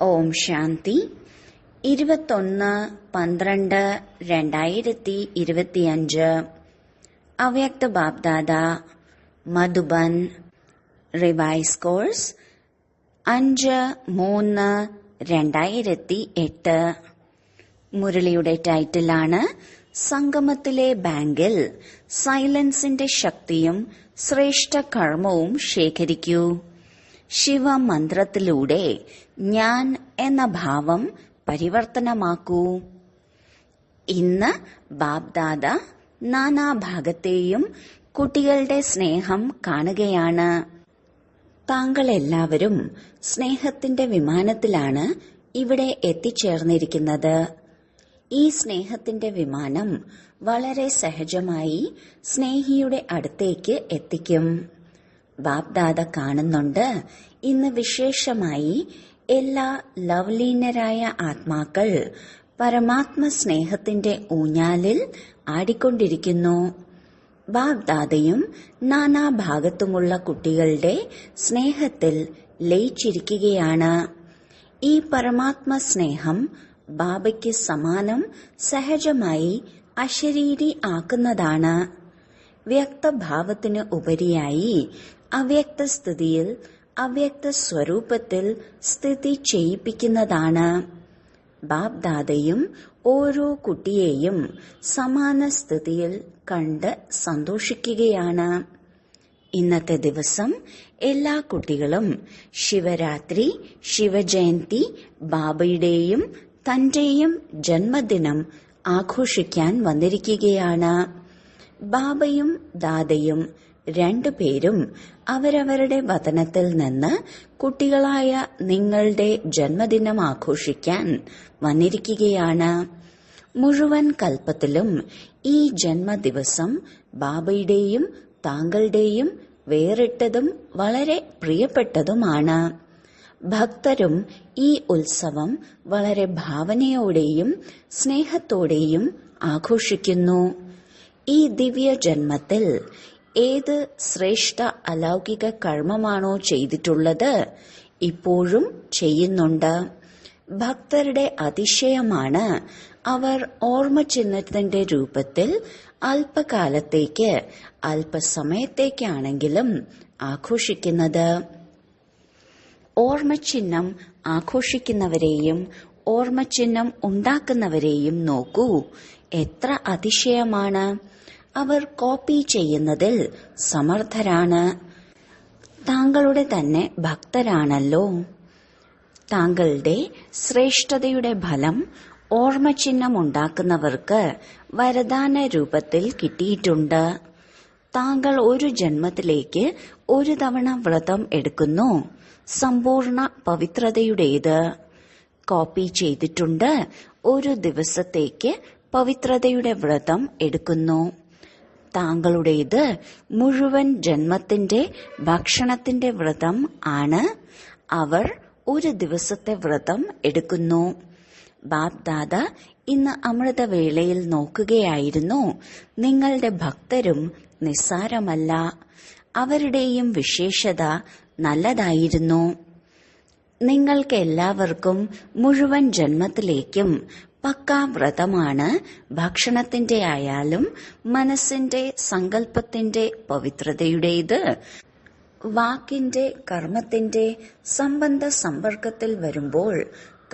ഓം ശാന്തി 21/12/2025 അവ്യക്ത BapDada Madhuban revise course 5/3/2008. മുരളിയുടെ ടൈറ്റിലാണ് സംഗമത്തിലെ ബാങ്കിൽ സൈലൻസിന്റെ ശക്തിയും ശ്രേഷ്ഠ കർമ്മവും ശേഖരിക്കൂ. ശിവമന്ത്രത്തിലൂടെ ഞാൻ എന്ന ഭാവം പരിവർത്തനമാക്കൂ. ഇന്ന് ബാപ്ദാദ നാനാഭാഗത്തെയും കുട്ടികളുടെ സ്നേഹം കാണുകയാണ്. താങ്കളെല്ലാവരും സ്നേഹത്തിന്റെ വിമാനത്തിലാണ് ഇവിടെ എത്തിച്ചേർന്നിരിക്കുന്നത്. ഈ സ്നേഹത്തിന്റെ വിമാനം വളരെ സഹജമായി സ്നേഹിയുടെ അടുത്തേക്ക് എത്തിക്കും. ബാപ്ദാദ കാണുന്നുണ്ട്, ഇന്ന് വിശേഷമായി എല്ലാ ലവ്ലീനരായ ആത്മാക്കൾ പരമാത്മ സ്നേഹത്തിന്റെ ഊഞ്ഞാലിൽ ആടിക്കൊണ്ടിരിക്കുന്നു. ബാപ്ദാദയും നാനാഭാഗത്തുമുള്ള കുട്ടികളുടെ സ്നേഹത്തിൽ ലയിച്ചിരിക്കുകയാണ്. ഈ പരമാത്മ സ്നേഹം ബാബയ്ക്ക് സമാനം സഹജമായി അശരീരി ആക്കുന്നതാണ്. വ്യക്തഭാവത്തിന് ഉപരിയായി അവ്യക്ത സ്ഥിതിയിൽ അവ്യക്ത സ്വരൂപത്തിൽ സ്ഥിതി ചെയ്യിപ്പിക്കുന്നതാണ്. ബാപ്ദാദയും ഓരോ കുട്ടിയെയും സമാന സ്ഥിതിയിൽ കണ്ട് സന്തോഷിക്കുകയാണ്. ഇന്നത്തെ ദിവസം എല്ലാ കുട്ടികളും ശിവരാത്രി, ശിവജയന്തി, ബാബയുടെയും തന്റെയും ജന്മദിനം ആഘോഷിക്കാൻ വന്നിരിക്കുകയാണ്. ബാബയും ദാദയും രണ്ടുപേരും അവരവരുടെ വതനത്തിൽ നിന്ന് കുട്ടികളായ നിങ്ങളുടെ ജന്മദിനം ആഘോഷിക്കാൻ വന്നിരിക്കുകയാണ്. മുഴുവൻ കൽപ്പത്തിലും ഈ ജന്മദിവസം ബാബയുടെയും താങ്കളുടെയും വേറിട്ടതും വളരെ പ്രിയപ്പെട്ടതുമാണ്. ഭക്തരും ഈ ഉത്സവം വളരെ ഭാവനയോടെയും സ്നേഹത്തോടെയും ആഘോഷിക്കുന്നു. ഈ ദിവ്യ ജന്മത്തിൽ ഏത് ശ്രേഷ്ഠ അലൗകിക കർമ്മമാണോ ചെയ്തിട്ടുള്ളത്, ഇപ്പോഴും ചെയ്യുന്നുണ്ട്. ഭക്തരുടെ അതിശയമാണ് അവർ ഓർമ്മചിഹ്നത്തിന്റെ രൂപത്തിൽ അല്പകാലത്തേക്ക് അല്പസമയത്തേക്കാണെങ്കിലും ആഘോഷിക്കുന്നത്. ഓർമ്മചിഹ്നം ആഘോഷിക്കുന്നവരെയും ഓർമ്മചിഹ്നം ഉണ്ടാക്കുന്നവരെയും നോക്കൂ, എത്ര അതിശയമാണ്. അവർ കോപ്പി ചെയ്യുന്നതിൽ സമർത്ഥരാണ്. താങ്കളുടെ തന്നെ ഭക്തരാണല്ലോ. താങ്കളുടെ ശ്രേഷ്ഠതയുടെ ഫലം ഓർമ്മചിഹ്നം ഉണ്ടാക്കുന്നവർക്ക് വരദാന രൂപത്തിൽ കിട്ടിയിട്ടുണ്ട്. താങ്കൾ ഒരു ജന്മത്തിലേക്ക് ഒരു തവണ വ്രതം എടുക്കുന്നു, സമ്പൂർണ്ണ പവിത്രതയുടേത്. കോപ്പി ചെയ്തിട്ടുണ്ട്, ഒരു ദിവസത്തേക്ക് പവിത്രതയുടെ വ്രതം എടുക്കുന്നു. താങ്കളുടേത് മുഴുവൻ ജന്മത്തിന്റെ ഭക്ഷണത്തിന്റെ വ്രതം ആണ്. അവർ ഒരു ദിവസത്തെ വ്രതം എടുക്കുന്നു. ബാപ്ദാദ ഇന്ന് അമൃതവേളയിൽ നോക്കുകയായിരുന്നു, നിങ്ങളുടെ ഭക്തരും നിസ്സാരമല്ല. അവരുടെയും വിശേഷത നല്ലതായിരുന്നു. നിങ്ങൾക്ക് എല്ലാവർക്കും മുഴുവൻ ജന്മത്തിലേക്കും പക്കാ വ്രതമാണ്. ഭക്ഷണത്തിന്റെ ആയാലും മനസ്സിന്റെ സങ്കല്പത്തിന്റെ പവിത്രതയുടേത്. വാക്കിന്റെ കർമ്മത്തിന്റെ സംബന്ധ സമ്പർക്കത്തിൽ വരുമ്പോൾ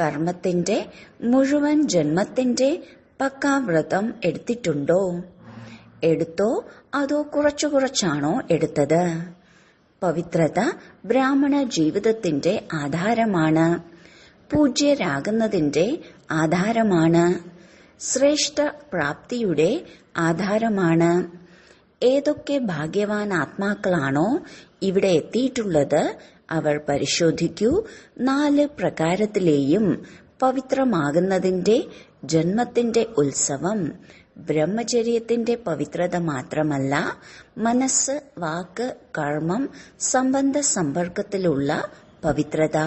കർമ്മത്തിന്റെ മുഴുവൻ ജന്മത്തിന്റെ പക്കാ വ്രതം എടുത്തിട്ടുണ്ടോ? എടുത്തോ അതോ കുറച്ചു കുറച്ചാണോ എടുത്തത്? പവിത്രത ബ്രാഹ്മണ ജീവിതത്തിന്റെ ആധാരമാണ്. പൂജ്യരാകുന്നതിന്റെ ആധാരമാണ്. ശ്രേഷ്ഠ പ്രാപ്തിയുടെ ആധാരമാണ്. ഏതൊക്കെ ഭാഗ്യവാൻ ആത്മാക്കളാണോ ഇവിടെ എത്തിയിട്ടുള്ളത്, അവർ പരിശോധിക്കൂ. 4 പ്രകാരത്തിലെയും പവിത്രമാകുന്നതിന്റെ ജന്മത്തിന്റെ ഉത്സവം ബ്രഹ്മചര്യത്തിന്റെ പവിത്രത മാത്രമല്ല, മനസ്സ്, വാക്ക്, കർമ്മം, സംബന്ധ സമ്പർക്കത്തിലുള്ള പവിത്രത.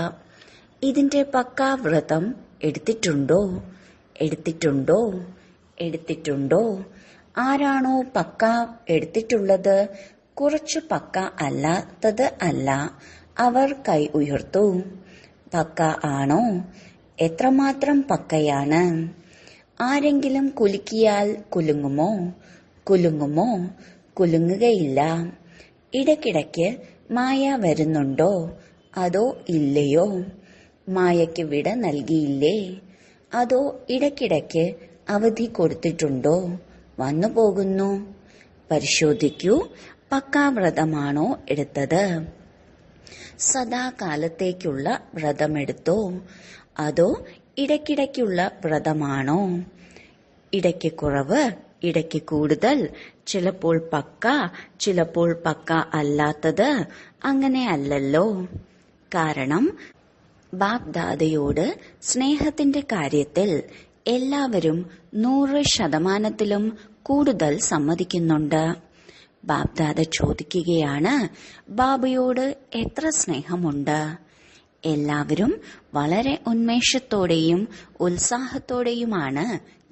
ഇതിന്റെ പക്കാ വ്രതം എടുത്തിട്ടുണ്ടോ? എടുത്തിട്ടുണ്ടോ? എടുത്തിട്ടുണ്ടോ? ആരാണോ പക്ക എടുത്തിട്ടുള്ളത്, കുറച്ചു പക്ക അല്ലാത്തത് അല്ല, അവർ കൈ ഉയർത്തു. പക്ക ആണോ? എത്രമാത്രം പക്കയാണ്? ആരെങ്കിലും കുലുക്കിയാൽ കുലുങ്ങുമോ? കുലുങ്ങുമോ? കുലുങ്ങുകയില്ല. ഇടയ്ക്കിടയ്ക്ക് മായ വരുന്നുണ്ടോ അതോ ഇല്ലയോ? മായയ്ക്ക് വിട നൽകിയില്ലേ? അതോ ഇടയ്ക്കിടയ്ക്ക് അവധി കൊടുത്തിട്ടുണ്ടോ? വന്നു പോകുന്നു. പരിശോധിക്കൂ, പക്കാവ്രതമാണോ എടുത്തത്? സദാകാലത്തേക്കുള്ള വ്രതമെടുത്തോ അതോ ഇടയ്ക്കിടയ്ക്കുള്ള വ്രതമാണോ? ഇടയ്ക്ക് കുറവ്, ഇടയ്ക്ക് കൂടുതൽ, ചിലപ്പോൾ പക്ക, ചിലപ്പോൾ പക്ക അല്ലാത്തത്, അങ്ങനെ അല്ലല്ലോ. കാരണം ബാപ് ദാദയോട് സ്നേഹത്തിന്റെ കാര്യത്തിൽ എല്ലാവരും 100% കൂടുതൽ സമ്മതിക്കുന്നുണ്ട്. ബാപ്ദാദ ചോദിക്കുകയാണ്, ബാബയോട് എത്ര സ്നേഹമുണ്ട്? എല്ലാവരും വളരെ ഉന്മേഷത്തോടെയും ഉത്സാഹത്തോടെയുമാണ്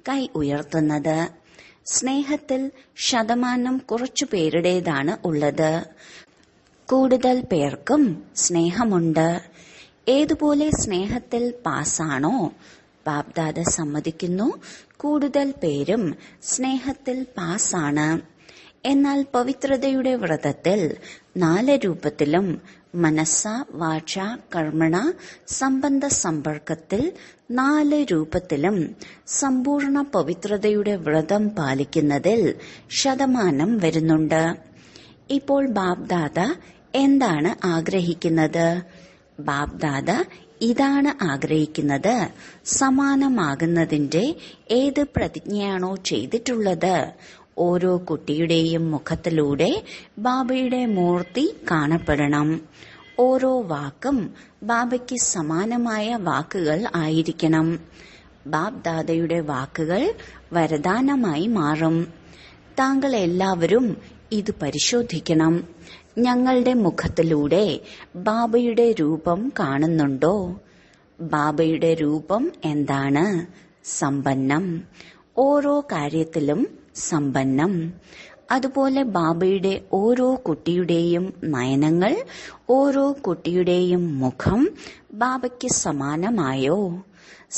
കൈ ഉയർത്തുന്നത്. സ്നേഹത്തിൽ ശതമാനം കുറച്ചു പേരുടേതാണ് ഉള്ളത്. കൂടുതൽ പേർക്കും സ്നേഹമുണ്ട്. ഏതുപോലെ സ്നേഹത്തിൽ പാസ്സാണോ? ബാപ്ദാദ സമ്മതിക്കുന്നു, കൂടുതൽ പേരും സ്നേഹത്തിൽ പാസ്സാണ്. എന്നാൽ പവിത്രതയുടെ വ്രതത്തിൽ 4 രൂപത്തിലും മനസ്സ, വാച, കർമ്മണ, സംബന്ധ സമ്പർക്കത്തിൽ 4 രൂപത്തിലും സമ്പൂർണ്ണ പവിത്രതയുടെ വ്രതം പാലിക്കുന്നതിൽ ശതമാനം വരുന്നുണ്ട്. ഇപ്പോൾ ബാപ്ദാദ എന്താണ് ആഗ്രഹിക്കുന്നത്? ബാപ്ദാദ ഇതാണ് ആഗ്രഹിക്കുന്നത്. സമാനമാകുന്നതിന്റെ ഏത് പ്രതിജ്ഞയാണോ ചെയ്തിട്ടുള്ളത്, ഓരോ കുട്ടിയുടെയും മുഖത്തിലൂടെ ബാബയുടെ മൂർത്തി കാണപ്പെടണം. ഓരോ വാക്കും ബാബയ്ക്ക് സമാനമായ വാക്കുകൾ ആയിരിക്കണം. ബാപ്ദാദയുടെ വാക്കുകൾ വരദാനമായി മാറും. താങ്കൾ എല്ലാവരും ഇത് പരിശോധിക്കണം. ഞങ്ങളുടെ മുഖത്തിലൂടെ ബാബയുടെ രൂപം കാണുന്നുണ്ടോ? ബാബയുടെ രൂപം എന്താണ്? സമ്പന്നം. ഓരോ കാര്യത്തിലും സമ്പന്നം. അതുപോലെ ബാബയുടെ ഓരോ കുട്ടിയുടെയും നയനങ്ങൾ, ഓരോ കുട്ടിയുടെയും മുഖം ബാബയ്ക്ക് സമാനമായോ?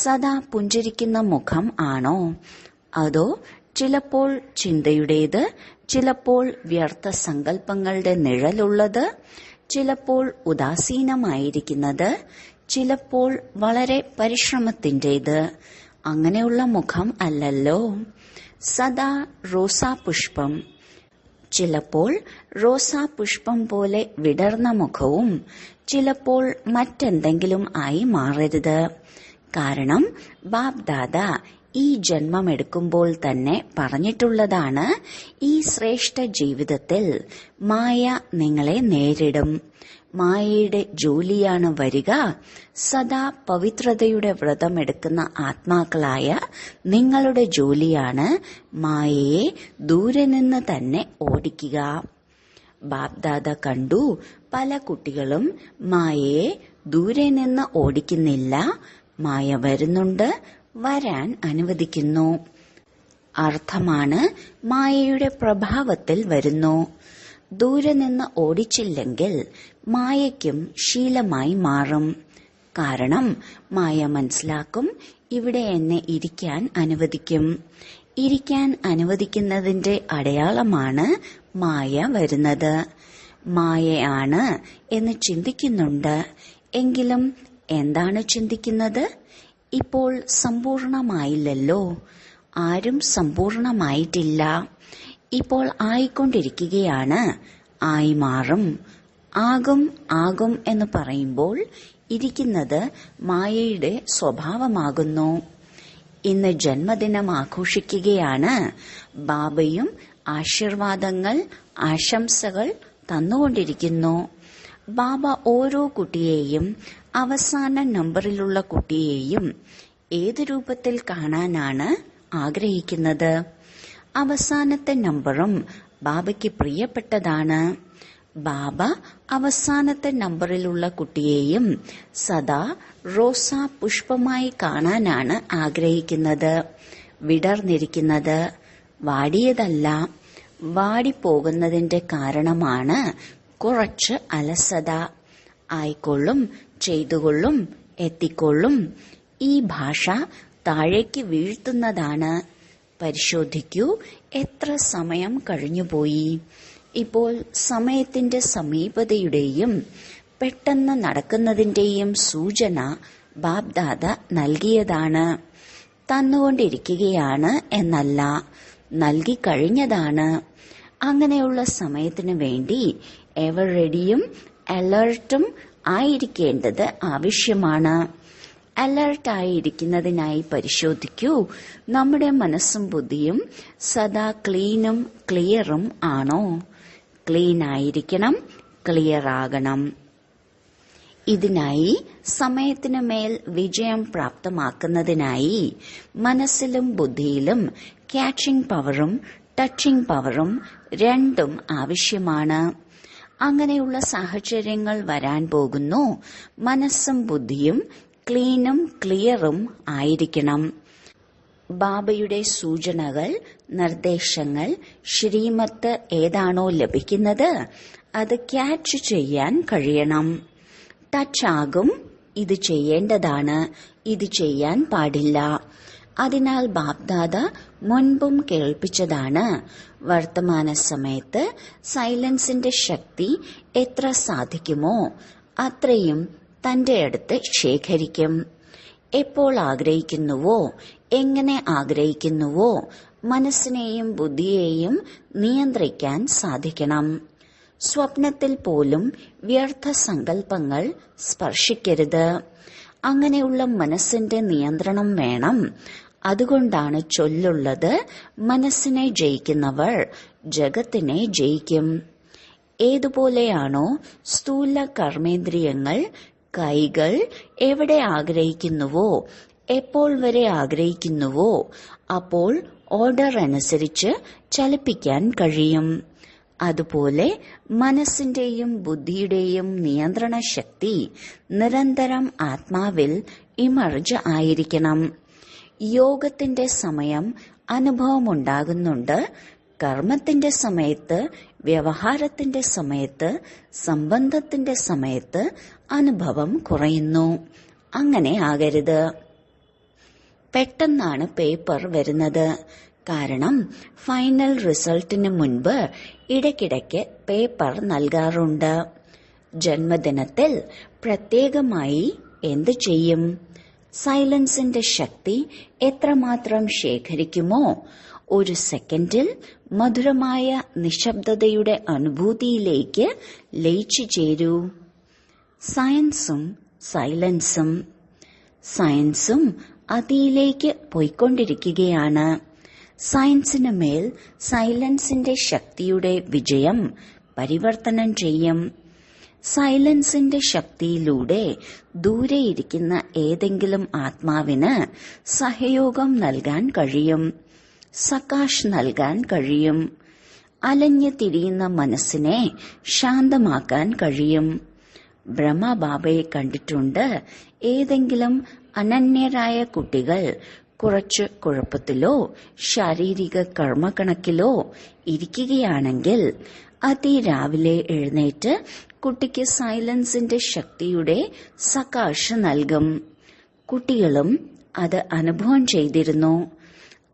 സദാ പുഞ്ചിരിക്കുന്ന മുഖം ആണോ? അതോ ചിലപ്പോൾ ചിന്തയുടേത്, ചിലപ്പോൾ വ്യർത്ഥ സങ്കല്പങ്ങളുടെ നിഴലുള്ളത്, ചിലപ്പോൾ ഉദാസീനമായിരിക്കുന്നത്, ചിലപ്പോൾ വളരെ പരിശ്രമത്തിൻ്റെത്? അങ്ങനെയുള്ള മുഖം അല്ലല്ലോ. സദാ റോസാപുഷ്പം. ചിലപ്പോൾ റോസാപുഷ്പം പോലെ വിടർന്ന മുഖവും ചിലപ്പോൾ മറ്റെന്തെങ്കിലും ആയി മാറരുത്. കാരണം ബാപ്ദാദ ഈ ജന്മമെടുക്കുമ്പോൾ തന്നെ പറഞ്ഞിട്ടുള്ളതാണ്, ഈ ശ്രേഷ്ഠ ജീവിതത്തിൽ മായ നിങ്ങളെ നേരിടും. മായയുടെ ജോലിയാണ് വരിക. സദാ പവിത്രതയുടെ വ്രതമെടുക്കുന്ന ആത്മാക്കളായ നിങ്ങളുടെ ജോലിയാണ് മായയെ ദൂരെ നിന്ന് തന്നെ ഓടിക്കുക. ബാപ്ദാദ കണ്ടു, പല കുട്ടികളും മായയെ ദൂരെ നിന്ന് ഓടിക്കുന്നില്ല. മായ വരുന്നുണ്ട്, വരാൻ അനുവദിക്കുന്നു. അർത്ഥമാണ് മായയുടെ പ്രഭാവത്തിൽ വരുന്നു. ദൂരെ നിന്ന് ഓടിച്ചില്ലെങ്കിൽ മായയ്ക്കും ശീലമായി മാറും. കാരണം മായ മനസ്സിലാക്കും, ഇവിടെ എന്നെ ഇരിക്കാൻ അനുവദിക്കും. ഇരിക്കാൻ അനുവദിക്കുന്നതിന്റെ അടയാളമാണ് മായ വരുന്നത്. മായയാണ് എന്ന് ചിന്തിക്കുന്നുണ്ട്. എങ്കിലും എന്താണ് ചിന്തിക്കുന്നത്? ഇപ്പോൾ സമ്പൂർണമായില്ലല്ലോ. ആരും സമ്പൂർണമായിട്ടില്ല. ഇപ്പോൾ ആയിക്കൊണ്ടിരിക്കുകയാണ്. ആയി മാറും. ആകും ആകും എന്ന് പറയുമ്പോൾ ഇരിക്കുന്നത് മായയുടെ സ്വഭാവമാകുന്നു. ഇന്ന് ജന്മദിനം ആഘോഷിക്കുകയാണ്. ബാബയും ആശീർവാദങ്ങൾ, ആശംസകൾ തന്നുകൊണ്ടിരിക്കുന്നു. ബാബ ഓരോ കുട്ടിയെയും, അവസാന നമ്പറിലുള്ള കുട്ടിയെയും ഏത് രൂപത്തിൽ കാണാനാണ് ആഗ്രഹിക്കുന്നത്? അവസാനത്തെ നമ്പറും ബാബയ്ക്ക് പ്രിയപ്പെട്ടതാണ്. ബാബ അവസാനത്തെ നമ്പറിലുള്ള കുട്ടിയെയും സദാ റോസാ പുഷ്പമായി കാണാനാണ് ആഗ്രഹിക്കുന്നത്. വിടർന്നിരിക്കുന്നത്, വാടിയതല്ല. വാടിപ്പോകുന്നതിന്റെ കാരണമാണ് കുറച്ച് അലസത. ആയിക്കൊള്ളും, ചെയ്തുകൊള്ളും എത്തിക്കൊള്ളും. ഈ ഭാഷ താഴേക്ക് വീഴ്ത്തുന്നതാണ്. പരിശോധിക്കൂ, എത്ര സമയം കഴിഞ്ഞുപോയി. ഇപ്പോൾ സമയത്തിന്റെ സമീപതയുടെയും പെട്ടെന്ന് നടക്കുന്നതിന്റെയും സൂചന ബാബ്ദാദ നൽകിയതാണ്. തന്നുകൊണ്ടിരിക്കുകയാണ് എന്നല്ല, നൽകിക്കഴിഞ്ഞതാണ്. അങ്ങനെയുള്ള സമയത്തിനു വേണ്ടി എവർ റെഡിയും അലർട്ടും ആയിരിക്കേണ്ടത് ആവശ്യമാണ്. അലർട്ടായിരിക്കുന്നതിനായി പരിശോധിക്കൂ, നമ്മുടെ മനസ്സും ബുദ്ധിയും സദാ ക്ലീനും ക്ലിയറും ആണോ? ക്ലീൻ ആയിരിക്കണം, ക്ലിയർ ആകണം. ഇതിനായി സമയത്തിനു മേൽ വിജയം പ്രാപ്തമാക്കുന്നതിനായി മനസ്സിലും ബുദ്ധിയിലും ക്യാച്ചിങ് പവറും ടച്ചിങ് പവറും രണ്ടും ആവശ്യമാണ്. അങ്ങനെയുള്ള സാഹചര്യങ്ങൾ വരാൻ പോകുന്നു. മനസ്സും ബുദ്ധിയും ക്ലീനും ക്ലിയറും ആയിരിക്കണം. ബാബയുടെ സൂചനകൾ, നിർദ്ദേശങ്ങൾ, ശ്രീമത്ത് ഏതാണോ ലഭിക്കുന്നത് അത് ക്യാച്ച് ചെയ്യാൻ കഴിയണം. ടച്ചാകും, ഇത് ചെയ്യേണ്ടതാണ്, ഇത് ചെയ്യാൻ പാടില്ല. അതിനാൽ ബാബ്ദാദ മുൻപും കേൾപ്പിച്ചതാണ്, വർത്തമാന സമയത്ത് സൈലൻസിന്റെ ശക്തി എത്ര സാധിക്കുമോ അത്രയും തന്റെ അടുത്ത് ശേഖരിക്കും. എപ്പോൾ ആഗ്രഹിക്കുന്നുവോ, എങ്ങനെ ആഗ്രഹിക്കുന്നുവോ മനസ്സിനെയും ബുദ്ധിയെയും നിയന്ത്രിക്കാൻ സാധിക്കണം. സ്വപ്നത്തിൽ പോലും വ്യർത്ഥ സങ്കല്പങ്ങൾ സ്പർശിക്കരുത്. അങ്ങനെയുള്ള മനസ്സിന്റെ നിയന്ത്രണം വേണം. അതുകൊണ്ടാണ് ചൊല്ലുള്ളത്, മനസ്സിനെ ജയിക്കുന്നവർ ജഗത്തിനെ ജയിക്കും. ഏതുപോലെയാണോ സ്ഥൂല കർമ്മേന്ദ്രിയങ്ങൾ, കൈകൾ എവിടെ ആഗ്രഹിക്കുന്നുവോ, എപ്പോൾ വരെ ആഗ്രഹിക്കുന്നുവോ അപ്പോൾ ഓർഡർ അനുസരിച്ച് ചലിപ്പിക്കാൻ കഴിയും. അതുപോലെ മനസ്സിന്റെയും ബുദ്ധിയുടെയും നിയന്ത്രണ ശക്തി നിരന്തരം ആത്മാവിൽ ഇമർജ് ആയിരിക്കണം. യോഗത്തിന്റെ സമയം അനുഭവമുണ്ടാകുന്നുണ്ട്. കർമ്മത്തിന്റെ സമയത്ത്, വ്യവഹാരത്തിന്റെ സമയത്ത്, സംബന്ധത്തിന്റെ സമയത്ത് അനുഭവം കുറയുന്നു. അങ്ങനെ ആകരുത്. പെട്ടെന്നാണ് പേപ്പർ വരുന്നത്. കാരണം ഫൈനൽ റിസൾട്ടിന് മുൻപ് ഇടയ്ക്കിടയ്ക്ക് പേപ്പർ നൽകാറുണ്ട്. ജന്മദിനത്തിൽ പ്രത്യേകമായി എന്ത് ചെയ്യും? സൈലൻസിന്റെ ശക്തി എത്രമാത്രം ശേഖരിക്കുമോ ഒരു സെക്കൻഡിൽ മധുരമായ നിശബ്ദതയുടെ അനുഭൂതിയിലേക്ക് ലയിച്ചു ചേരൂ. സയൻസും സൈലൻസും. സയൻസും അതിലേക്ക് പോയിക്കൊണ്ടിരിക്കുകയാണ്. സയൻസിന് മേൽ സൈലൻസിന്റെ ശക്തിയുടെ വിജയം പരിവർത്തനം ചെയ്യും. സൈലൻസിന്റെ ശക്തിയിലൂടെ ദൂരെയിരിക്കുന്ന ഏതെങ്കിലും ആത്മാവിന് സഹയോഗം നൽകാൻ കഴിയും, സകാശ് നൽകാൻ കഴിയും. അലഞ്ഞു തിരിയുന്ന മനസ്സിനെ ശാന്തമാക്കാൻ കഴിയും. ബ്രഹ്മബാബയെ കണ്ടിട്ടുണ്ട്. ഏതെങ്കിലും അനന്യരായ കുട്ടികൾ കുറച്ച് കുഴപ്പത്തിലോ ശാരീരിക കർമ്മക്കണക്കിലോ ഇരിക്കുകയാണെങ്കിൽ അതിരാവിലെ എഴുന്നേറ്റ് കുട്ടിക്ക് സൈലൻസിന്റെ ശക്തിയുടെ സകാശ് നൽകും. കുട്ടികളും അത് അനുഭവം ചെയ്തിരുന്നു.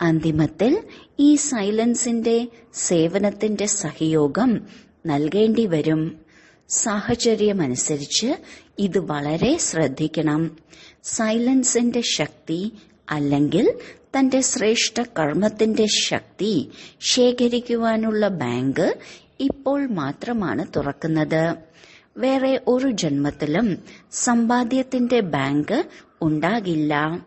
അന്തിമത്തിൽ ഈ സൈലൻസിന്റെ സേവനത്തിന്റെ സഹയോഗം നൽകേണ്ടി വരും. സാഹചര്യമനുസരിച്ച് ഇത് വളരെ ശ്രദ്ധിക്കണം. സൈലൻസിന്റെ ശക്തി അല്ലെങ്കിൽ തന്റെ ശ്രേഷ്ഠ കർമ്മത്തിന്റെ ശക്തി ശേഖരിക്കുവാനുള്ള ബാങ്ക് ഇപ്പോൾ മാത്രമാണ് തുറക്കുന്നത്. വേറെ ഒരു ജന്മത്തിലും സമ്പാദ്യത്തിന്റെ ബാങ്ക് ഉണ്ടാകില്ല.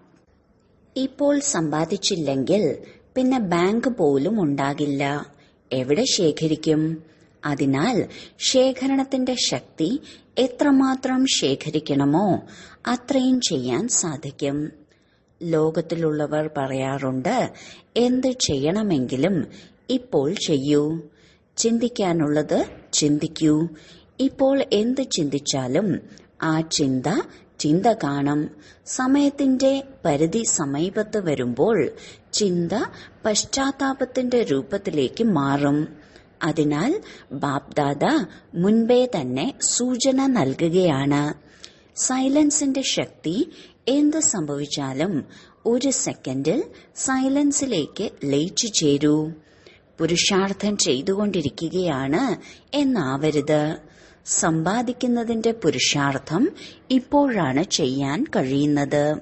ഇപ്പോൾ സമ്പാദിച്ചില്ലെങ്കിൽ പിന്നെ ബാങ്ക് പോലും ഉണ്ടാകില്ല. എവിടെ ശേഖരിക്കും? അതിനാൽ ശേഖരണത്തിന്റെ ശക്തി എത്രമാത്രം ശേഖരിക്കണമോ അത്രയും ചെയ്യാൻ സാധിക്കും. ലോകത്തിലുള്ളവർ പറയാറുണ്ട്, എന്ത് ചെയ്യണമെങ്കിലും ഇപ്പോൾ ചെയ്യൂ. ചിന്തിക്കാനുള്ളത് ചിന്തിക്കൂ. ഇപ്പോൾ എന്ത് ചിന്തിച്ചാലും ആ ചിന്ത കാണും. സമയത്തിന്റെ പരിധി സമീപത്ത് വരുമ്പോൾ ചിന്ത പശ്ചാത്താപത്തിന്റെ രൂപത്തിലേക്ക് മാറും. അതിനാൽ ബാപ്ദാദ മുൻപേ തന്നെ സൂചന നൽകുകയാണ്. സൈലൻസിന്റെ ശക്തി എന്ത് സംഭവിച്ചാലും ഒരു സെക്കൻഡിൽ സൈലൻസിലേക്ക് ലയിച്ചു ചേരൂ. പുരുഷാർത്ഥം ചെയ്തുകൊണ്ടിരിക്കുകയാണ് എന്നാവരുത്. സമ്പാദിക്കുന്നതിന്റെ പുരുഷാർത്ഥം ഇപ്പോഴാണ് ചെയ്യാൻ കഴിയുന്നത്.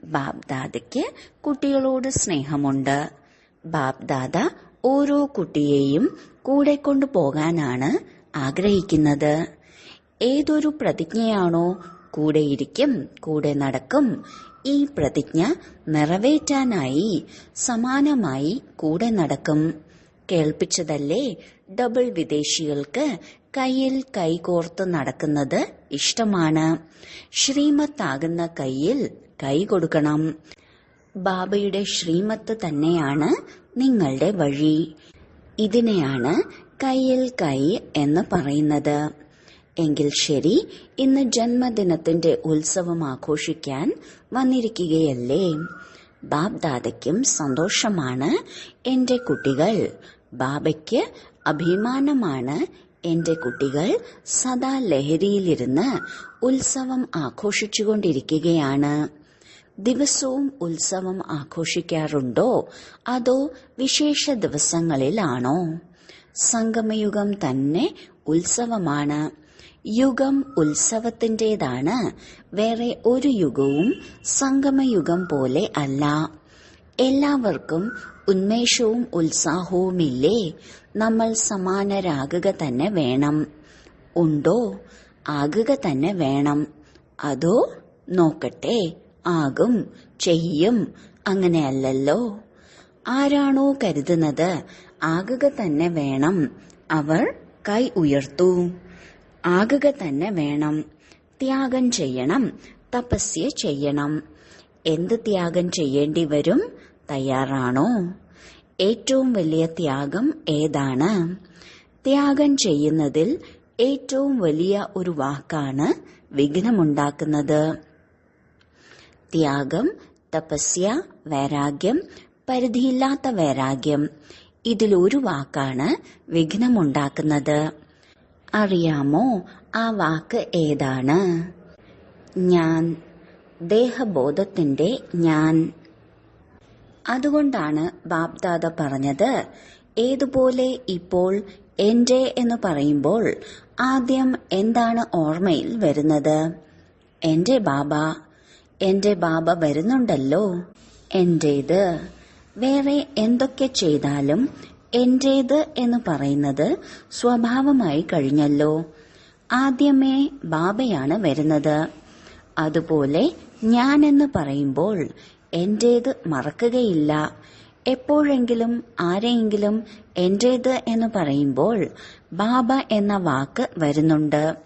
ബാബ്ദാദയ്ക്ക് കുട്ടികളോട് സ്നേഹമുണ്ട്. ബാബ്ദാദ ഓരോ കുട്ടിയെയും കൂടെ കൊണ്ടുപോകാനാണ് ആഗ്രഹിക്കുന്നത്. ഏതൊരു പ്രതിജ്ഞയാണോ കൂടെയിരിക്കും, കൂടെ നടക്കും, ഈ പ്രതിജ്ഞ നിറവേറ്റാനായി സമാനമായി കൂടെ നടക്കും. കേൾപ്പിച്ചതല്ലേ, ഡബിൾ വിദേശികൾക്ക് കയ്യിൽ കൈകോർത്ത് നടക്കുന്നത് ഇഷ്ടമാണ്. ശ്രീമത്താകുന്ന കയ്യിൽ കൈ കൊടുക്കണം. ബാബയുടെ ശ്രീമത്ത് തന്നെയാണ് നിങ്ങളുടെ വഴി. ഇതിനെയാണ് കയ്യിൽ കൈ എന്ന് പറയുന്നത്. എങ്കിൽ ശരി, ഇന്ന് ജന്മദിനത്തിന്റെ ഉത്സവം ആഘോഷിക്കാൻ വന്നിരിക്കുകയല്ലേ? ബാബ്ദാദയ്ക്കും സന്തോഷമാണ് എന്റെ കുട്ടികൾ. ബാബയ്ക്ക് അഭിമാനമാണ് എന്റെ കുട്ടികൾ സദാ ലഹരിയിലിരുന്ന് ഉത്സവം ആഘോഷിച്ചുകൊണ്ടിരിക്കുകയാണ്. ദിവസവും ഉത്സവം ആഘോഷിക്കാറുണ്ടോ അതോ വിശേഷ ദിവസങ്ങളിലാണോ? സംഗമയുഗം തന്നെ ഉത്സവമാണ്. യുഗം ഉത്സവത്തിന്റേതാണ്. വേറെ ഒരു യുഗവും സംഗമയുഗം പോലെ അല്ല. എല്ലാവർക്കും ഉന്മേഷവും ഉത്സാഹവുമില്ലേ? നമ്മൾ സമാനരാകുക തന്നെ വേണം. ഉണ്ടോ? ആകുക തന്നെ വേണം. അതോ നോക്കട്ടെ, ആകും, ചെയ്യും, അങ്ങനെയല്ലല്ലോ. ആരാണോ കരുതുന്നത് ആകുക തന്നെ വേണം, അവർ കൈ ഉയർത്തൂ. ആകുക തന്നെ വേണം. ത്യാഗം ചെയ്യണം, തപസ്യ ചെയ്യണം. എന്ത് ത്യാഗം ചെയ്യേണ്ടി വരും? തയ്യാറാണോ? ഏറ്റവും വലിയ ത്യാഗം ഏതാണ്? ത്യാഗം ചെയ്യുന്നതിൽ ഏറ്റവും വലിയ ഒരു വാക്കാണ് വിഘ്നമുണ്ടാക്കുന്നത്. ത്യാഗം, തപസ്യ, വൈരാഗ്യം, പരിധിയില്ലാത്ത വൈരാഗ്യം, ഇതിലൊരു വാക്കാണ് വിഘ്നമുണ്ടാക്കുന്നത്. അറിയാമോ ആ വാക്ക് ഏതാണ്? ഞാൻ, ദേഹബോധത്തിന്റെ ഞാൻ. അതുകൊണ്ടാണ് ബാബ്ദാദ പറഞ്ഞത്, ഏതുപോലെ ഇപ്പോൾ എന്റെ എന്ന് പറയുമ്പോൾ ആദ്യം എന്താണ് ഓർമ്മയിൽ വരുന്നത്? എന്റെ ബാബ. എന്റെ ബാബ വരുന്നുണ്ടല്ലോ. എന്റേത്. വേറെ എന്തൊക്കെ ചെയ്താലും എന്റേത് എന്ന് പറയുന്നത് സ്വഭാവമായി കഴിഞ്ഞല്ലോ. ആദ്യമേ ബാബയാണ് വരുന്നത്. അതുപോലെ ഞാൻ എന്ന് പറയുമ്പോൾ എന്റേത് മറക്കുകയില്ല. എപ്പോഴെങ്കിലും ആരെയെങ്കിലും എന്റേത് എന്ന് പറയുമ്പോൾ ബാബ എന്ന വാക്ക് വരുന്നുണ്ട്.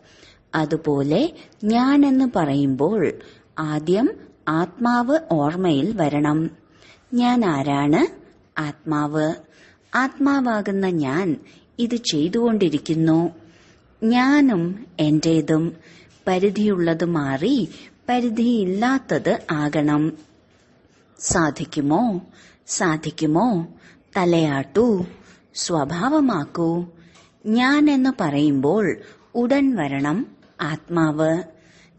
അതുപോലെ ഞാൻ എന്ന് പറയുമ്പോൾ ആദ്യം ആത്മാവ് ഓർമ്മയിൽ വരണം. ഞാൻ ആരാണ്? ആത്മാവ്. ആത്മാവാകുന്ന ഞാൻ ഇത് ചെയ്തുകൊണ്ടിരിക്കുന്നു. ഞാനും എന്റേതും പരിധിയുള്ളത് മാറി പരിധിയില്ലാത്തത് ആകണം. സാധിക്കുമോ? സാധിക്കുമോ? തലയാട്ടൂ, സ്വഭാവമാക്കൂ. ഞാൻ എന്ന് പറയുമ്പോൾ ഉടൻ വരണം ആത്മാവ്.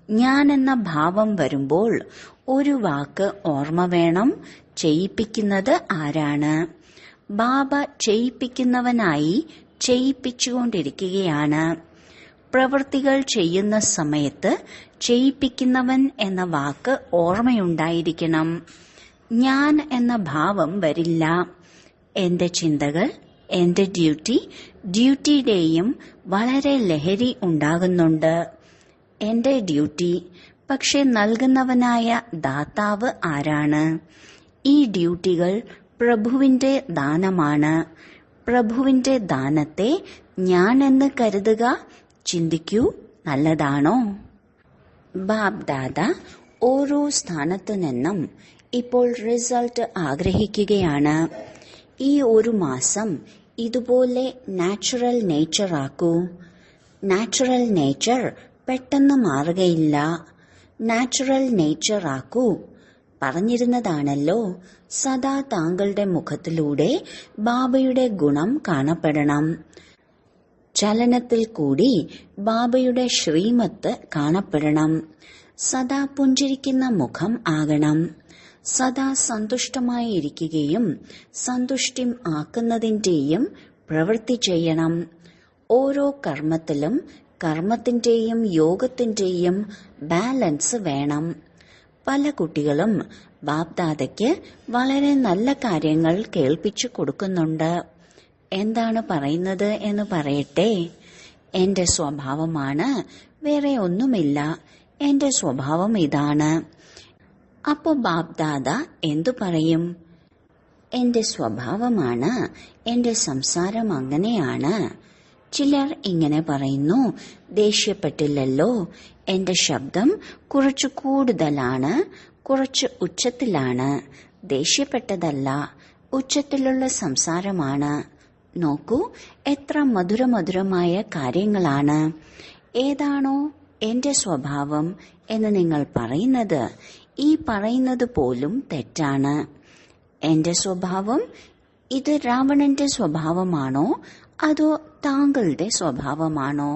ഞാൻ എന്ന ഭാവം വരുമ്പോൾ ഒരു വാക്ക് ഓർമ്മ വേണം. ചെയ്യിപ്പിക്കുന്നത് ആരാണ്? ബാബ ചെയ്യിപ്പിക്കുന്നവനായി ചെയ്യിപ്പിച്ചുകൊണ്ടിരിക്കുകയാണ്. പ്രവൃത്തികൾ ചെയ്യുന്ന സമയത്ത് ചെയ്യിപ്പിക്കുന്നവൻ എന്ന വാക്ക് ഓർമ്മയുണ്ടായിരിക്കണം. ഞാൻ എന്ന ഭാവം വരില്ല. എന്റെ ചിന്തകൾ, എന്റെ ഡ്യൂട്ടിയുടെയും വളരെ ലഹരി ഉണ്ടാകുന്നുണ്ട്. എന്റെ ഡ്യൂട്ടി. പക്ഷെ നൽകുന്നവനായ ദാതാവ് ആരാണ്? ഈ ഡ്യൂട്ടികൾ പ്രഭുവിന്റെ ദാനമാണ്. പ്രഭുവിന്റെ ദാനത്തെ ഞാനെന്ന് കരുതുക. ചിന്തിക്കൂ, നല്ലതാണോ? ബാബ്ദാദ ഓരോ സ്ഥാനത്തു നിന്നും ഇപ്പോൾ റിസൾട്ട് ആഗ്രഹിക്കുകയാണ്. ഈ ഒരു മാസം ഇതുപോലെ നാച്ചുറൽ നേച്ചർ ആക്കൂ. നാച്ചുറൽ നേച്ചർ പെട്ടെന്ന് മാറുകയില്ല. Natural nature ആക്കൂ. പറഞ്ഞിരുന്നതാണല്ലോ, സദാ താങ്കളുടെ മുഖത്തിലൂടെ ബാബയുടെ ഗുണം കാണപ്പെടണം. ചലനത്തിൽ കൂടി ബാബയുടെ ശ്രീമത്ത് കാണപ്പെടണം. സദാ പുഞ്ചിരിക്കുന്ന മുഖം ആകണം. സദാ സന്തുഷ്ടമായിരിക്കുകയും സന്തുഷ്ടിം ആക്കുന്നതിന്റെയും പ്രവൃത്തി ചെയ്യണം. ഓരോ കർമ്മത്തിലും കർമ്മത്തിന്റെയും യോഗത്തിന്റെയും ബാലൻസ് വേണം. പല കുട്ടികളും ബാപ്ദാദയ്ക്ക് വളരെ നല്ല കാര്യങ്ങൾ കേൾപ്പിച്ചു കൊടുക്കുന്നുണ്ട്. എന്താണ് പറയുന്നത് എന്ന് പറയട്ടെ. എന്റെ സ്വഭാവമാണ്, വേറെ ഒന്നുമില്ല, എന്റെ സ്വഭാവം ഇതാണ്. അപ്പോ ബാപ്ദാദ എന്തു പറയും? എന്റെ സ്വഭാവമാണ്, എന്റെ സംസാരം അങ്ങനെയാണ്. ചിലർ ഇങ്ങനെ പറയുന്നു, ദേഷ്യപ്പെട്ടില്ലല്ലോ, എന്റെ ശബ്ദം കുറച്ചു കൂടുതലാണ്, കുറച്ച് ഉച്ചത്തിലാണ്. ദേഷ്യപ്പെട്ടതല്ല, ഉച്ചത്തിലുള്ള സംസാരമാണ്. നോക്കൂ, എത്ര മധുരമധുരമായ കാര്യങ്ങളാണ്. ഏതാണോ എന്റെ സ്വഭാവം എന്ന് നിങ്ങൾ പറയുന്നത്, ഈ പറയുന്നത് പോലും തെറ്റാണ്. എന്റെ സ്വഭാവം ഇത് രാവണന്റെ സ്വഭാവമാണോ അതോ താങ്കളുടെ സ്വഭാവമാണോ?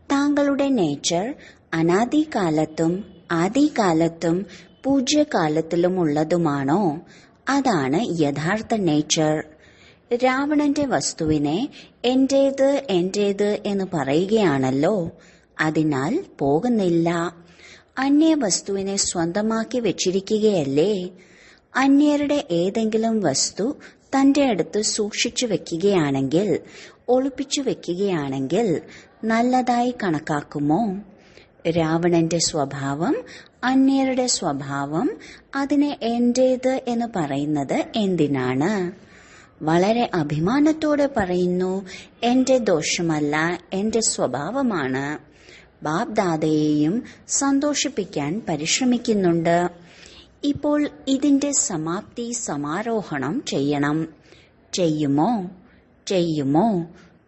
താങ്കളുടെ നേച്ചർ അനാദികാലത്തും ആദികാലത്തും പൂജ്യകാലത്തിലും ഉള്ളതുമാണോ? അതാണ് യഥാർത്ഥ നേച്ചർ. രാവണന്റെ വസ്തുവിനെ എന്റേത് എന്റേത് എന്ന് പറയുകയാണല്ലോ, അതിനാൽ പോകുന്നില്ല. അന്യ വസ്തുവിനെ സ്വന്തമാക്കി വെച്ചിരിക്കുകയല്ലേ. അന്യരുടെ ഏതെങ്കിലും വസ്തു തന്റെ അടുത്ത് സൂക്ഷിച്ചു വെക്കുകയാണെങ്കിൽ, ഒളിപ്പിച്ചു വെക്കുകയാണെങ്കിൽ നല്ലതായി കണക്കാക്കുമോ? രാവണന്റെ സ്വഭാവം, അന്യരുടെ സ്വഭാവം, അതിനെ എന്റേത് എന്ന് പറയുന്നത് എന്തിനാണ്? വളരെ അഭിമാനത്തോടെ പറയുന്നു, എന്റെ ദോഷമല്ല, എന്റെ സ്വഭാവമാണ്. ബാപ്ദാദയെയും സന്തോഷിപ്പിക്കാൻ പരിശ്രമിക്കുന്നുണ്ട്. ഇപ്പോൾ ഇതിന്റെ സമാപ്തി സമാരോഹണം ചെയ്യണം. ചെയ്യുമോ? ചെയ്യുമോ?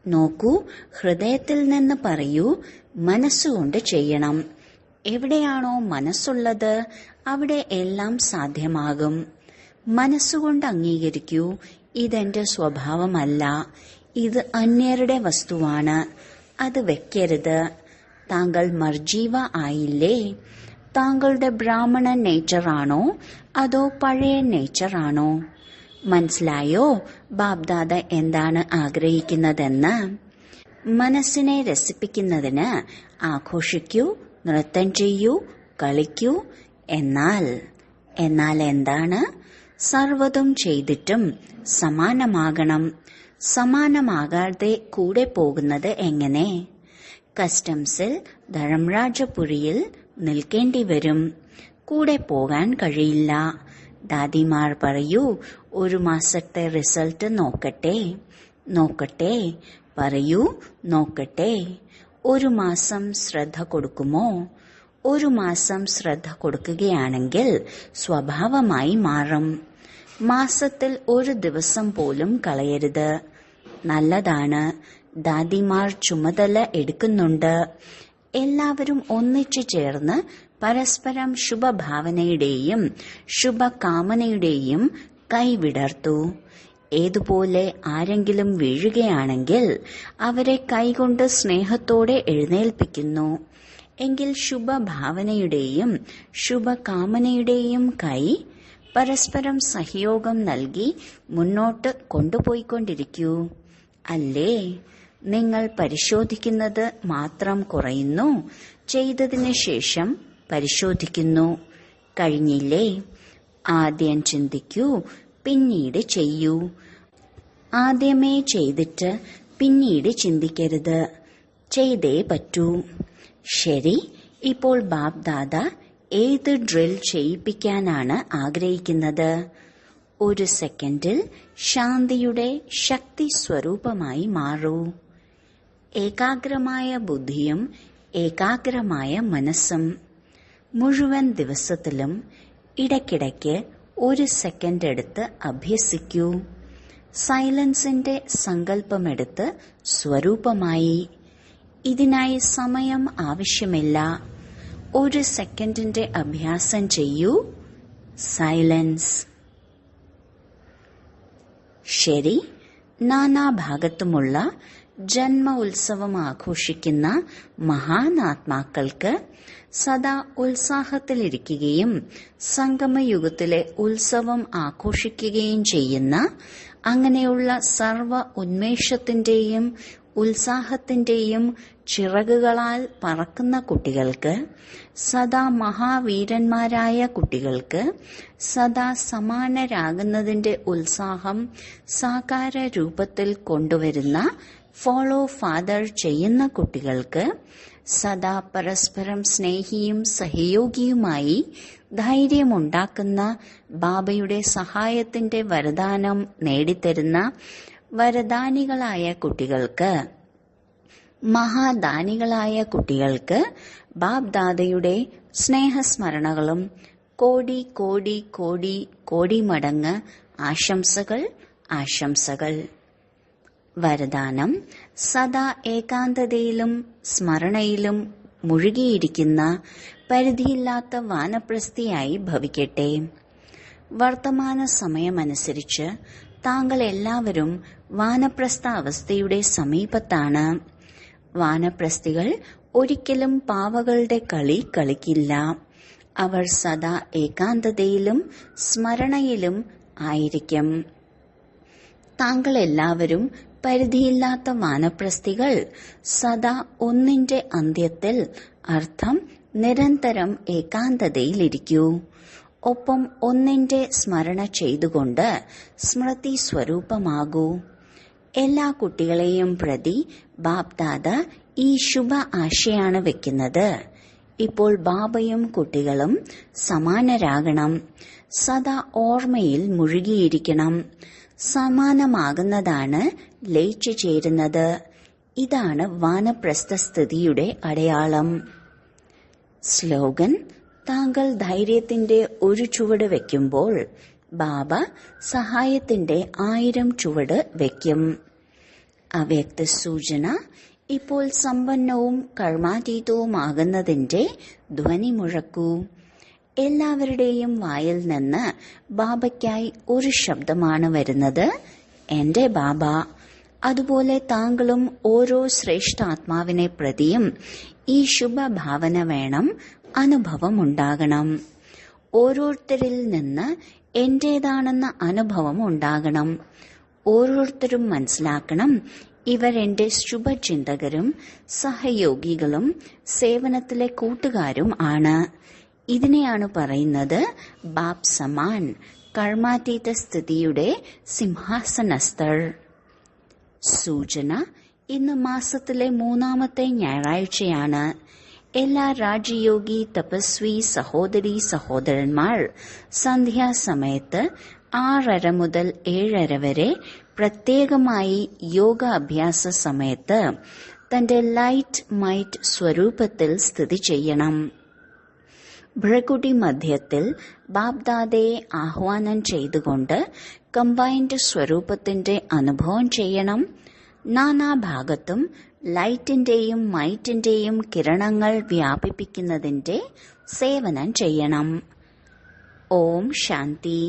നോക്കൂ, ഹൃദയത്തിൽ നിന്ന് പറയൂ, മനസ്സുകൊണ്ട് ചെയ്യണം. എവിടെയാണോ മനസ്സുള്ളത് അവിടെ എല്ലാം സാധ്യമാകും. മനസ്സുകൊണ്ട് അംഗീകരിക്കൂ, ഇതെന്റെ സ്വഭാവമല്ല, ഇത് അന്യരുടെ വസ്തുവാണ്, അത് വെക്കരുത്. താങ്കൾ മർജീവ ആയില്ലേ? താങ്കളുടെ ബ്രാഹ്മണ നേച്ചറാണോ അതോ പഴയ നേച്ചറാണോ? മനസ്സിലായോ ബാപ്ദാദ എന്താണ് ആഗ്രഹിക്കുന്നതെന്ന്? മനസ്സിനെ രസിപ്പിക്കുന്നതിന് ആഘോഷിക്കൂ, നൃത്തം ചെയ്യൂ, കളിക്കൂ. എന്നാൽ എന്താണ്? സർവ്വതും ചെയ്തിട്ടും സമാനമാകണം. സമാനമാകാതെ കൂടെ പോകുന്നത് എങ്ങനെ? കസ്റ്റംസിൽ ധർമ്മരാജപുരിയിൽ നിൽക്കേണ്ടി വരും. കൂടെ പോകാൻ കഴിയില്ല. ദാദിമാർ പറയൂ, 1 മാസത്തെ റിസൾട്ട് നോക്കട്ടെ. പറയൂ, നോക്കട്ടെ. 1 മാസം ശ്രദ്ധ കൊടുക്കുമോ? 1 മാസം ശ്രദ്ധ കൊടുക്കുകയാണെങ്കിൽ സ്വഭാവമായി മാറും. മാസത്തിൽ 1 ദിവസം പോലും കളയരുത്. നല്ലതാണ്. ദാദിമാർ ചുമതല എടുക്കുന്നുണ്ട്. എല്ലാവരും ഒന്നിച്ചു ചേർന്ന് പരസ്പരം ശുഭഭാവനയുടെയും ശുഭകാമനയുടെയും കൈവിടർത്തു. ഏതുപോലെ ആരെങ്കിലും വീഴുകയാണെങ്കിൽ അവരെ കൈകൊണ്ട് സ്നേഹത്തോടെ എഴുന്നേൽപ്പിക്കുന്നു. എങ്കിൽ ശുഭഭാവനയുടെയും ശുഭകാമനയുടെയും കൈ പരസ്പരം സഹയോഗം നൽകി മുന്നോട്ട് കൊണ്ടുപോയിക്കൊണ്ടിരിക്കൂ. അല്ലേ? നിങ്ങൾ പരിശോധിക്കുന്നത് മാത്രം കുറയുന്നു, ചെയ്തതിനു ശേഷം പരിശോധിക്കുന്നു. കഴിഞ്ഞില്ലേ? ആദ്യം ചിന്തിക്കൂ, പിന്നീട് ചെയ്യൂ. ആദ്യമേ ചെയ്തിട്ട് പിന്നീട് ചിന്തിക്കരുത്. ചെയ്തേ പറ്റൂ. ശരി, ഇപ്പോൾ ബാപ്ദാദ ഏത് ഡ്രിൽ ചെയ്യിപ്പിക്കാനാണ് ആഗ്രഹിക്കുന്നത്? 1 സെക്കൻഡിൽ ശാന്തിയുടെ ശക്തി സ്വരൂപമായി മാറൂ. ഏകാഗ്രമായ ബുദ്ധിയും ഏകാഗ്രമായ മനസ്സും. മുഴുവൻ ദിവസത്തിലും ഇടയ്ക്കിടയ്ക്ക് 1 സെക്കൻഡ് എടുത്ത് അഭ്യസിക്കൂ. സൈലൻസിന്റെ സങ്കല്പമെടുത്ത് സ്വരൂപമായി. ഇതിനായി സമയം ആവശ്യമില്ല. 1 സെക്കൻഡിന്റെ അഭ്യാസം ചെയ്യൂ. സൈലൻസ്. ശരി, നാനാഭാഗത്തുമുള്ള ജന്മ ഉത്സവം ആഘോഷിക്കുന്ന മഹാനാത്മാക്കൾക്ക് സദാ ഉത്സാഹത്തിലിരിക്കുകയും സംഗമയുഗത്തിലെ ഉത്സവം ആഘോഷിക്കുകയും ചെയ്യുന്ന അങ്ങനെയുള്ള സർവ ഉന്മേഷത്തിന്റെയും ഉത്സാഹത്തിന്റെയും ചിറകുകളാൽ പറക്കുന്ന കുട്ടികൾക്ക്, സദാ മഹാവീരന്മാരായ കുട്ടികൾക്ക്, സദാ സമാനരാകുന്നതിന്റെ ഉത്സാഹം സാകാര രൂപത്തിൽ കൊണ്ടുവരുന്ന ഫോളോ ഫാദർ ചെയ്യുന്ന കുട്ടികൾക്ക്, സദാ പരസ്പരം സ്നേഹിയും സഹയോഗിയുമായി ധൈര്യമുണ്ടാക്കുന്ന ബാബയുടെ സഹായത്തിന്റെ വരദാനം നേടിത്തരുന്ന വരദാനികളായ കുട്ടികൾക്ക്, മഹാദാനികളായ കുട്ടികൾക്ക് ബാബ് ദാദയുടെ സ്നേഹസ്മരണകളും കോടി കോടി കോടി കോടി മടങ്ങ് ആശംസകൾ ആശംസകൾ. വരദാനം: സദാ ഏകാന്തതയിലും സ്മരണയിലും മുഴുകിയിരിക്കുന്ന പരിധിയില്ലാത്ത വാനപ്രസ്ഥിയായി ഭവിക്കട്ടെ. വർത്തമാന സമയമനുസരിച്ച് താങ്കൾ എല്ലാവരും വാനപ്രസ്ഥ അവസ്ഥയുടെ സമീപത്താണ്. വാനപ്രസ്ഥികൾ ഒരിക്കലും പാവകളുടെ കളി കളിക്കില്ല. അവർ സദാ ഏകാന്തതയിലും സ്മരണയിലും ആയിരിക്കും. താങ്കൾ എല്ലാവരും പരിധിയില്ലാത്ത വാനപ്രസ്ഥികൾ. സദാ ഒന്നിന്റെ അന്ത്യത്തിൽ അർത്ഥം നിരന്തരം ഏകാന്തതയിലിരിക്കൂ. ഒപ്പം ഒന്നിന്റെ സ്മരണ ചെയ്തുകൊണ്ട് സ്മൃതി സ്വരൂപമാകൂ. എല്ലാ കുട്ടികളെയും പ്രതി ബാബ് ദാദ ഈ ശുഭ ആശയാണ് വെക്കുന്നത്. ഇപ്പോൾ ബാബയും കുട്ടികളും സമാനരാകണം. സദാ ഓർമ്മയിൽ മുഴുകിയിരിക്കണം. സമാനമാകുന്നതാണ് ലയിച്ചു ചേരുന്നത്. ഇതാണ് വാനപ്രസ്ഥസ്ഥിതിയുടെ അടയാളം. സ്ലോഗൻ: താങ്കൾ ധൈര്യത്തിന്റെ ഒരു ചുവട് വയ്ക്കുമ്പോൾ ബാബ സഹായത്തിന്റെ 1000 ചുവട് വയ്ക്കും. അവ്യക്ത സൂചന: ഇപ്പോൾ സമ്പന്നവും കർമാതീതവുമാകുന്നതിന്റെ ധ്വനി മുഴക്കൂ. എല്ലാവരുടെയും വായിൽ നിന്ന് ബാബയ്ക്കായി ഒരു ശബ്ദമാണ് വരുന്നത്, എന്റെ ബാബ. അതുപോലെ താങ്കളും ഓരോ ശ്രേഷ്ഠാത്മാവിനെ പ്രതിയും ഈ ശുഭഭാവന വേണം, അനുഭവമുണ്ടാകണം. ഓരോരുത്തരിൽ നിന്ന് എന്റേതാണെന്ന അനുഭവം ഉണ്ടാകണം. ഓരോരുത്തരും മനസ്സിലാക്കണം, ഇവർ എന്റെ ശുഭചിന്തകരും സഹയോഗികളും സേവനത്തിലെ കൂട്ടുകാരും ആണ്. ഇതിനെയാണ് പറയുന്നത് ബാബ് സമാൻ, കർമാതീത സ്ഥിതിയുടെ സിംഹാസനസ്ഥർ. സൂചന: ഇന്ന് മാസത്തിലെ 3ാമത്തെ ഞായറാഴ്ചയാണ്. എല്ലാ രാജയോഗി തപസ്വി സഹോദരീ സഹോദരന്മാർ സന്ധ്യാസമയത്ത് 6:30 മുതൽ 7:30 വരെ പ്രത്യേകമായി യോഗ അഭ്യാസ സമയത്ത് തന്റെ ലൈറ്റ് മൈറ്റ് സ്വരൂപത്തിൽ സ്ഥിതി ചെയ്യണം. ഭ്രകുടി മധ്യത്തിൽ ബാബ്ദാദയെ ആഹ്വാനം ചെയ്തുകൊണ്ട് കമ്പൈൻഡ് സ്വരൂപത്തിന്റെ അനുഭവം ചെയ്യണം. നാനാഭാഗത്തും ലൈറ്റിന്റെയും മൈറ്റിന്റെയും കിരണങ്ങൾ വ്യാപിപ്പിക്കുന്നതിന്റെ സേവനം ചെയ്യണം. ഓം ശാന്തി.